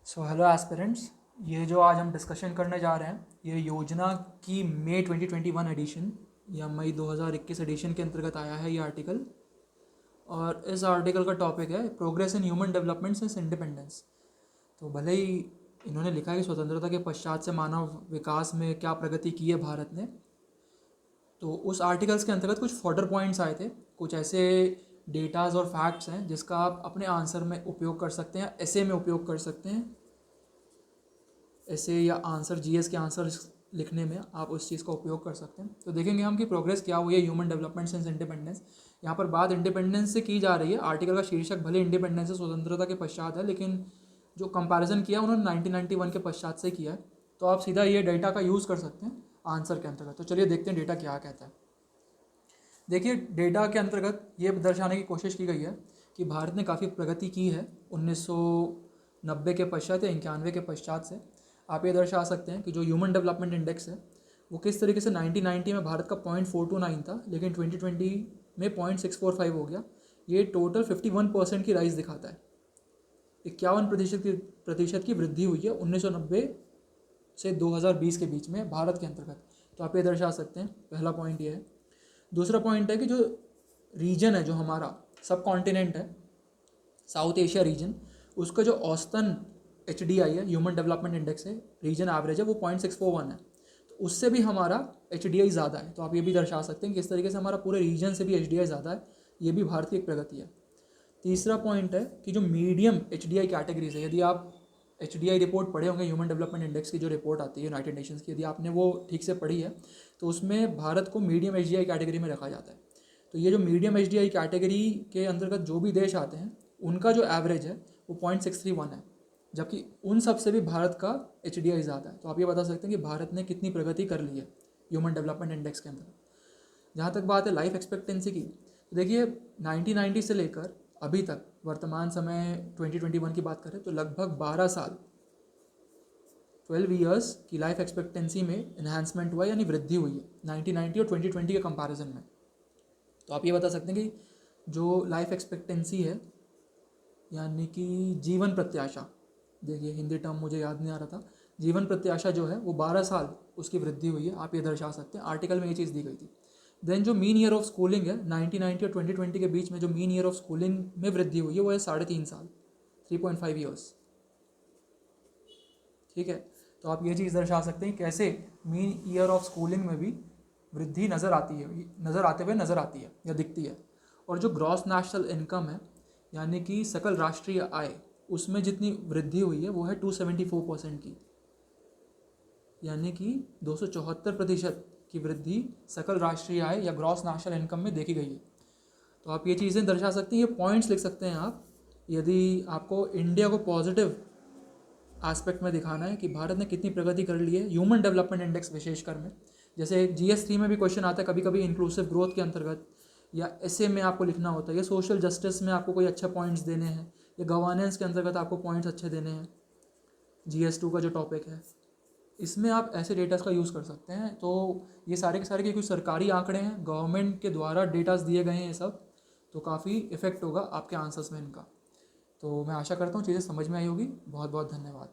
So hello aspirants, ये जो आज हम डिस्कशन करने जा रहे हैं ये योजना की मई 2021 एडिशन या मई 2021 एडिशन के अंतर्गत आया है ये आर्टिकल। और इस आर्टिकल का टॉपिक है progress in human development since independence. तो भले ही इन्होंने लिखा है कि स्वतंत्रता के पश्चात से मानव विकास में क्या प्रगति की है भारत ने। तो उस आर्टिकल्स के अंतर्गत कुछ फॉर्डर पॉइंट्स आए थे, कुछ ऐसे डेटाज और फैक्ट्स हैं जिसका आप अपने आंसर में उपयोग कर सकते हैं, ऐसे में उपयोग कर सकते हैं। ऐसे या आंसर जीएस के आंसर लिखने में आप उस चीज़ का उपयोग कर सकते हैं। तो देखेंगे हम कि प्रोग्रेस क्या हुई है ह्यूमन डेवलपमेंट सिंस इंडिपेंडेंस। यहाँ पर बात इंडिपेंडेंस से की जा रही है। आर्टिकल का शीर्षक भले इंडिपेंडेंस से स्वतंत्रता के पश्चात है, लेकिन जो कंपैरिजन किया उन्होंने 1991 के पश्चात से किया है। तो आप सीधा ये डेटा का यूज़ कर सकते हैं आंसर के अंतर्गत। तो चलिए देखते हैं डेटा क्या कहता है। देखिए, डेटा के अंतर्गत ये दर्शाने की कोशिश की गई है कि भारत ने काफ़ी प्रगति की है 1990 के पश्चात या 91 के पश्चात से। आप ये दर्शा सकते हैं कि जो ह्यूमन डेवलपमेंट इंडेक्स है वो किस तरीके से 1990 में भारत का 0.429 था, लेकिन 2020 में 0.645 हो गया। ये टोटल 51% की राइज दिखाता है। 51% की वृद्धि हुई है 1990 से 2020 के बीच में भारत के अंतर्गत। तो आप ये दर्शा सकते हैं, पहला पॉइंट ये है। दूसरा पॉइंट है कि जो रीजन है, जो हमारा सब कॉन्टिनेंट है, साउथ एशिया रीजन, उसका जो औसतन HDI है, ह्यूमन डेवलपमेंट इंडेक्स है, रीजन एवरेज है, वो 0.641 है। तो उससे भी हमारा HDI ज़्यादा है। तो आप ये भी दर्शा सकते हैं कि किस तरीके से हमारा पूरे रीजन से भी HDI ज़्यादा है। ये भी भारत की एक प्रगति है। तीसरा पॉइंट है कि जो मीडियम HDI कैटेगरीज है, यदि आप HDI रिपोर्ट पढ़े होंगे, ह्यूमन डेवलपमेंट इंडेक्स की जो रिपोर्ट आती है यूनाइटेड नेशंस की, यदि आपने वो ठीक से पढ़ी है तो उसमें भारत को मीडियम HDI कैटेगरी में रखा जाता है। तो ये जो मीडियम HDI कैटेगरी के अंतर्गत जो भी देश आते हैं उनका जो एवरेज है वो 0.631 है, जबकि उन सब से भी भारत का HDI ज़्यादा है। तो आप ये बता सकते हैं कि भारत ने कितनी प्रगति कर ली है ह्यूमन डेवलपमेंट इंडेक्स के अंदर। जहाँ तक बात है लाइफ एक्सपेक्टेंसी की, तो देखिए 1990 से लेकर अभी तक वर्तमान समय 2021 की बात करें तो लगभग 12 साल 12 ईयर्स की लाइफ एक्सपेक्टेंसी में इन्हांसमेंट हुआ, यानी वृद्धि हुई है 1990 और 2020 के कंपैरिजन में। तो आप ये बता सकते हैं कि जो लाइफ एक्सपेक्टेंसी है, यानी कि जीवन प्रत्याशा, देखिए हिंदी टर्म मुझे याद नहीं आ रहा था, जीवन प्रत्याशा जो है वो 12 साल उसकी वृद्धि हुई है। आप ये दर्शा सकते हैं, आर्टिकल में ये चीज़ दी गई थी। देन जो मीन ईयर ऑफ स्कूलिंग है 1990 और 2020 के बीच में, जो मीन ईयर ऑफ स्कूलिंग में वृद्धि हुई है वो है 3.5 साल, 3.5 ईयर्स। ठीक है, तो आप ये चीज़ दर्शा सकते हैं कैसे मीन ईयर ऑफ स्कूलिंग में भी वृद्धि नज़र आती है, नज़र आते हुए नज़र आती है या दिखती है। और जो ग्रॉस नेशनल इनकम है, यानी कि सकल राष्ट्रीय आय, उसमें जितनी वृद्धि हुई है वो है 274% की, यानी कि 274% की वृद्धि सकल राष्ट्रीय आय या ग्रॉस नेशनल इनकम में देखी गई है। तो आप ये चीज़ें दर्शा सकते हैं, ये पॉइंट्स लिख सकते हैं आप, यदि आपको इंडिया को पॉजिटिव एस्पेक्ट में दिखाना है कि भारत ने कितनी प्रगति कर ली है ह्यूमन डेवलपमेंट इंडेक्स विशेषकर में। जैसे GS3 में भी क्वेश्चन आता है कभी कभी इंक्लूसिव ग्रोथ के अंतर्गत, या ऐसे में आपको लिखना होता है, या सोशल जस्टिस में आपको कोई अच्छे पॉइंट्स देने हैं, या गवर्नेंस के अंतर्गत आपको पॉइंट्स अच्छे देने हैं, GS2 का जो टॉपिक है, इसमें आप ऐसे डेटास का यूज़ कर सकते हैं। तो ये सारे के सारे के कुछ सरकारी आंकड़े हैं, गवर्नमेंट के द्वारा डेटास दिए गए हैं ये सब, तो काफ़ी इफेक्ट होगा आपके आंसर्स में इनका। तो मैं आशा करता हूँ चीज़ें समझ में आई होगी। बहुत बहुत धन्यवाद।